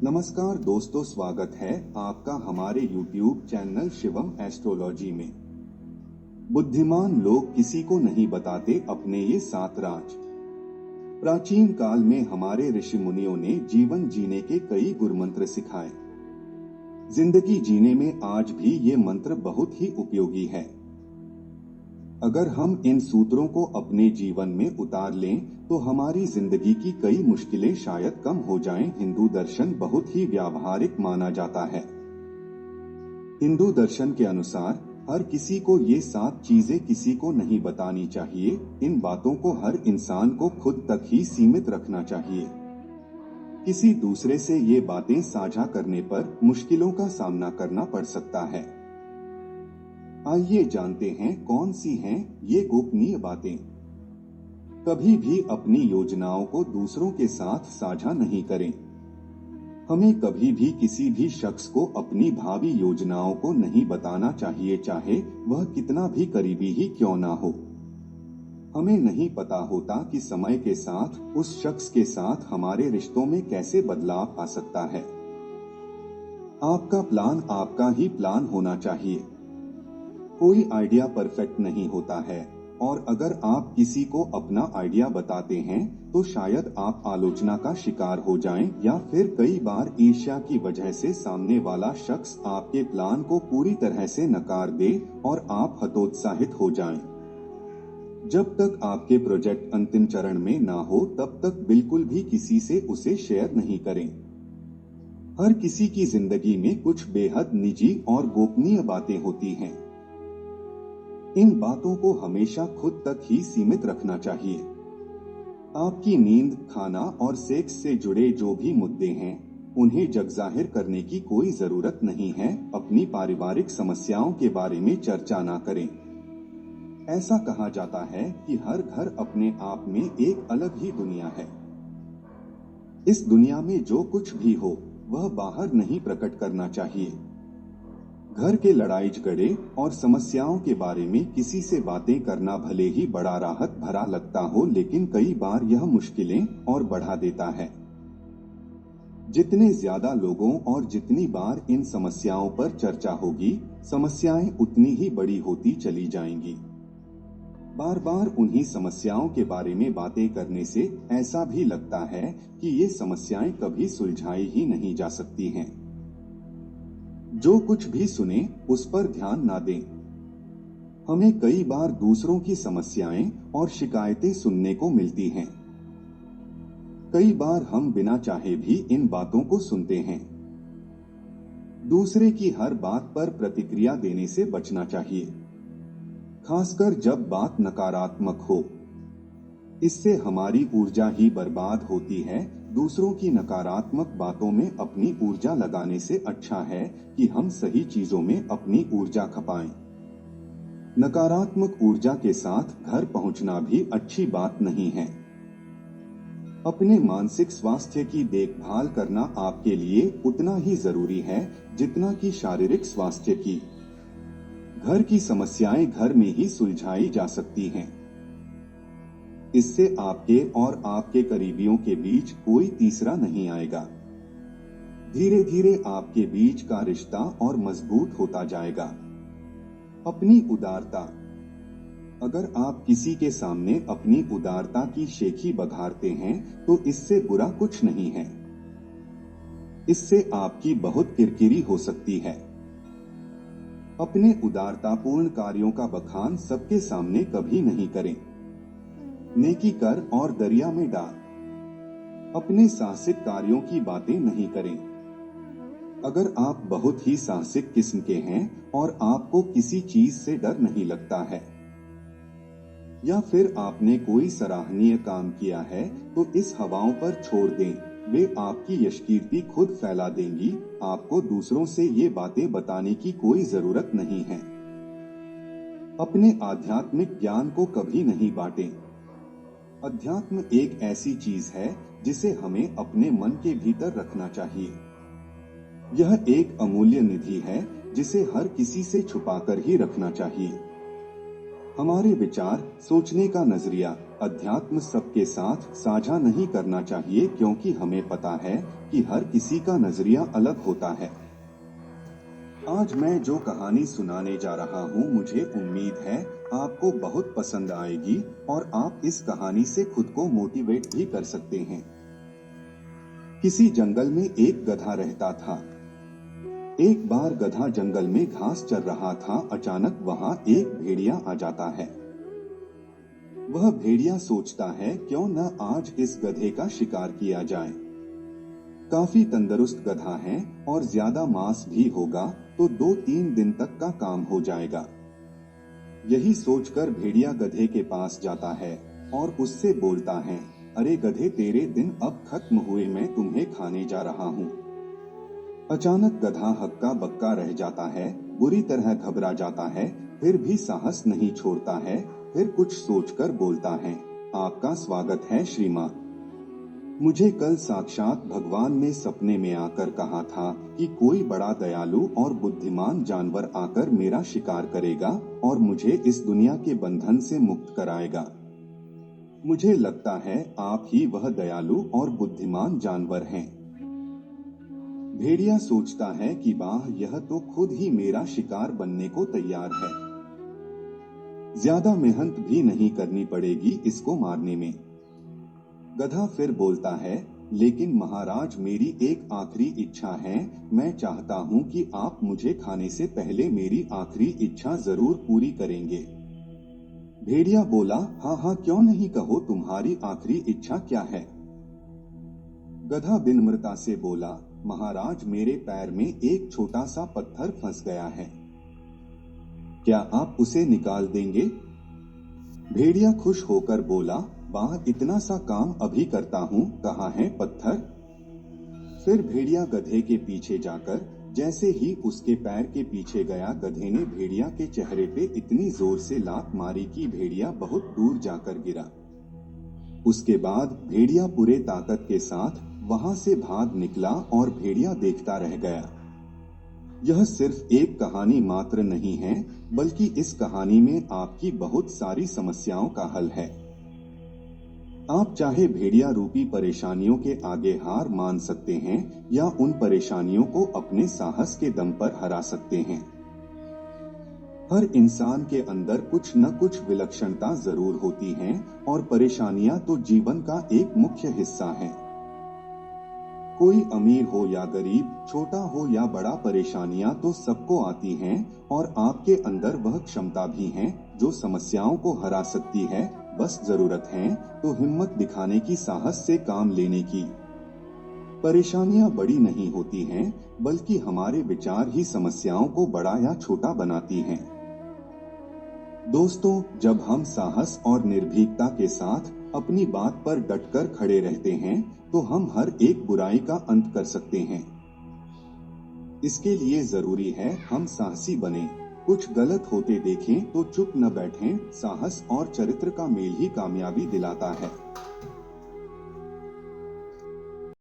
नमस्कार दोस्तों, स्वागत है आपका हमारे YouTube चैनल शिवम एस्ट्रोलॉजी में। बुद्धिमान लोग किसी को नहीं बताते अपने ये 7 राज। प्राचीन काल में हमारे ऋषि मुनियों ने जीवन जीने के कई गुरमंत्र सिखाए। जिंदगी जीने में आज भी ये मंत्र बहुत ही उपयोगी है। अगर हम इन सूत्रों को अपने जीवन में उतार लें तो हमारी जिंदगी की कई मुश्किलें शायद कम हो जाएं। हिंदू दर्शन बहुत ही व्यावहारिक माना जाता है। हिंदू दर्शन के अनुसार हर किसी को ये 7 चीजें किसी को नहीं बतानी चाहिए। इन बातों को हर इंसान को खुद तक ही सीमित रखना चाहिए। किसी दूसरे से ये बातें साझा करने पर मुश्किलों का सामना करना पड़ सकता है। आइए जानते हैं कौन सी हैं ये गोपनीय बातें। कभी भी अपनी योजनाओं को दूसरों के साथ साझा नहीं करें। हमें कभी भी किसी भी शख्स को अपनी भावी योजनाओं को नहीं बताना चाहिए, चाहे वह कितना भी करीबी ही क्यों ना हो। हमें नहीं पता होता कि समय के साथ उस शख्स के साथ हमारे रिश्तों में कैसे बदलाव आ सकता है। आपका प्लान आपका ही प्लान होना चाहिए। कोई आइडिया परफेक्ट नहीं होता है और अगर आप किसी को अपना आइडिया बताते हैं तो शायद आप आलोचना का शिकार हो जाएं या फिर कई बार ईर्ष्या की वजह से सामने वाला शख्स आपके प्लान को पूरी तरह से नकार दे और आप हतोत्साहित हो जाएं। जब तक आपके प्रोजेक्ट अंतिम चरण में ना हो तब तक बिल्कुल भी किसी से उसे शेयर नहीं करें। हर किसी की जिंदगी में कुछ बेहद निजी और गोपनीय बातें होती हैं। इन बातों को हमेशा खुद तक ही सीमित रखना चाहिए। आपकी नींद, खाना और सेक्स से जुड़े जो भी मुद्दे हैं, उन्हें जगजाहिर करने की कोई जरूरत नहीं है। अपनी पारिवारिक समस्याओं के बारे में चर्चा ना करें। ऐसा कहा जाता है कि हर घर अपने आप में एक अलग ही दुनिया है। इस दुनिया में जो कुछ भी हो वह बाहर नहीं प्रकट करना चाहिए। घर के लड़ाई झगड़े और समस्याओं के बारे में किसी से बातें करना भले ही बड़ा राहत भरा लगता हो, लेकिन कई बार यह मुश्किलें और बढ़ा देता है। जितने ज्यादा लोगों और जितनी बार इन समस्याओं पर चर्चा होगी, समस्याएं उतनी ही बड़ी होती चली जाएंगी। बार बार उन्हीं समस्याओं के बारे में बातें करने से ऐसा भी लगता है कि ये समस्याएं कभी सुलझाई ही नहीं जा सकती हैं। जो कुछ भी सुने उस पर ध्यान ना दें। हमें कई बार दूसरों की समस्याएं और शिकायतें सुनने को मिलती हैं। कई बार हम बिना चाहे भी इन बातों को सुनते हैं। दूसरे की हर बात पर प्रतिक्रिया देने से बचना चाहिए, खासकर जब बात नकारात्मक हो। इससे हमारी ऊर्जा ही बर्बाद होती है। दूसरों की नकारात्मक बातों में अपनी ऊर्जा लगाने से अच्छा है कि हम सही चीजों में अपनी ऊर्जा खपाएं। नकारात्मक ऊर्जा के साथ घर पहुंचना भी अच्छी बात नहीं है। अपने मानसिक स्वास्थ्य की देखभाल करना आपके लिए उतना ही जरूरी है जितना कि शारीरिक स्वास्थ्य की। घर की समस्याएं घर में ही सुलझाई जा सकती हैं। इससे आपके और आपके करीबियों के बीच कोई तीसरा नहीं आएगा। धीरे धीरे आपके बीच का रिश्ता और मजबूत होता जाएगा। अपनी उदारता। अगर आप किसी के सामने अपनी उदारता की शेखी बघारते हैं तो इससे बुरा कुछ नहीं है। इससे आपकी बहुत किरकिरी हो सकती है। अपने उदारतापूर्ण कार्यों का बखान सबके सामने कभी नहीं करें। नेकी कर और दरिया में डाल। अपने साहसिक कार्यों की बातें नहीं करें। अगर आप बहुत ही साहसिक किस्म के हैं और आपको किसी चीज से डर नहीं लगता है या फिर आपने कोई सराहनीय काम किया है तो इस हवाओं पर छोड़ दें। वे आपकी यशकीर्ति खुद फैला देंगी। आपको दूसरों से ये बातें बताने की कोई जरूरत नहीं है। अपने आध्यात्मिक ज्ञान को कभी नहीं बांटें। अध्यात्म एक ऐसी चीज है जिसे हमें अपने मन के भीतर रखना चाहिए। यह एक अमूल्य निधि है जिसे हर किसी से छुपाकर ही रखना चाहिए। हमारे विचार, सोचने का नजरिया, अध्यात्म सबके साथ साझा नहीं करना चाहिए, क्योंकि हमें पता है कि हर किसी का नजरिया अलग होता है। आज मैं जो कहानी सुनाने जा रहा हूँ, मुझे उम्मीद है आपको बहुत पसंद आएगी और आप इस कहानी से खुद को मोटिवेट भी कर सकते हैं। किसी जंगल में एक गधा रहता था। एक बार गधा जंगल में घास चर रहा था। अचानक वहां एक भेड़िया आ जाता है। वह भेड़िया सोचता है, क्यों न आज इस गधे का शिकार किया जाए। काफी तंदुरुस्त गधा है और ज्यादा मांस भी होगा तो 2-3 दिन तक का काम हो जाएगा। यही सोचकर भेड़िया गधे के पास जाता है और उससे बोलता है, अरे गधे, तेरे दिन अब खत्म हुए, मैं तुम्हें खाने जा रहा हूँ। अचानक गधा हक्का बक्का रह जाता है, बुरी तरह घबरा जाता है, फिर भी साहस नहीं छोड़ता है। फिर कुछ सोचकर बोलता है, आपका स्वागत है श्रीमान। मुझे कल साक्षात भगवान ने सपने में आकर कहा था कि कोई बड़ा दयालु और बुद्धिमान जानवर आकर मेरा शिकार करेगा और मुझे इस दुनिया के बंधन से मुक्त कराएगा। मुझे लगता है आप ही वह दयालु और बुद्धिमान जानवर हैं। भेड़िया सोचता है कि वाह, यह तो खुद ही मेरा शिकार बनने को तैयार है। ज्यादा मेहनत भी नहीं करनी पड़ेगी इसको मारने में। गधा फिर बोलता है, लेकिन महाराज, मेरी एक आखिरी इच्छा है। मैं चाहता हूँ कि आप मुझे खाने से पहले मेरी आखिरी इच्छा जरूर पूरी करेंगे। भेड़िया बोला, हाँ हाँ, क्यों नहीं, कहो तुम्हारी आखिरी इच्छा क्या है। गधा विनम्रता से बोला, महाराज, मेरे पैर में एक छोटा सा पत्थर फंस गया है, क्या आप उसे निकाल देंगे। भेड़िया खुश होकर बोला, वाह, इतना सा काम अभी करता हूँ, कहाँ है पत्थर। फिर भेड़िया गधे के पीछे जाकर जैसे ही उसके पैर के पीछे गया, गधे ने भेड़िया के चेहरे पे इतनी जोर से लात मारी कि भेड़िया बहुत दूर जाकर गिरा। उसके बाद भेड़िया पूरे ताकत के साथ वहां से भाग निकला और भेड़िया देखता रह गया। यह सिर्फ एक कहानी मात्र नहीं है, बल्कि इस कहानी में आपकी बहुत सारी समस्याओं का हल है। आप चाहे भेड़िया रूपी परेशानियों के आगे हार मान सकते हैं या उन परेशानियों को अपने साहस के दम पर हरा सकते हैं। हर इंसान के अंदर कुछ न कुछ विलक्षणता जरूर होती है और परेशानियां तो जीवन का एक मुख्य हिस्सा है। कोई अमीर हो या गरीब, छोटा हो या बड़ा, परेशानियां तो सबको आती हैं और आपके अंदर वह क्षमता भी है जो समस्याओं को हरा सकती है। बस जरूरत है तो हिम्मत दिखाने की, साहस से काम लेने की। परेशानियां बड़ी नहीं होती हैं, बल्कि हमारे विचार ही समस्याओं को बड़ा या छोटा बनाती हैं। दोस्तों, जब हम साहस और निर्भीकता के साथ अपनी बात पर डटकर खड़े रहते हैं, तो हम हर एक बुराई का अंत कर सकते हैं। इसके लिए जरूरी है हम साहसी बने। कुछ गलत होते देखें तो चुप न बैठें। साहस और चरित्र का मेल ही कामयाबी दिलाता है।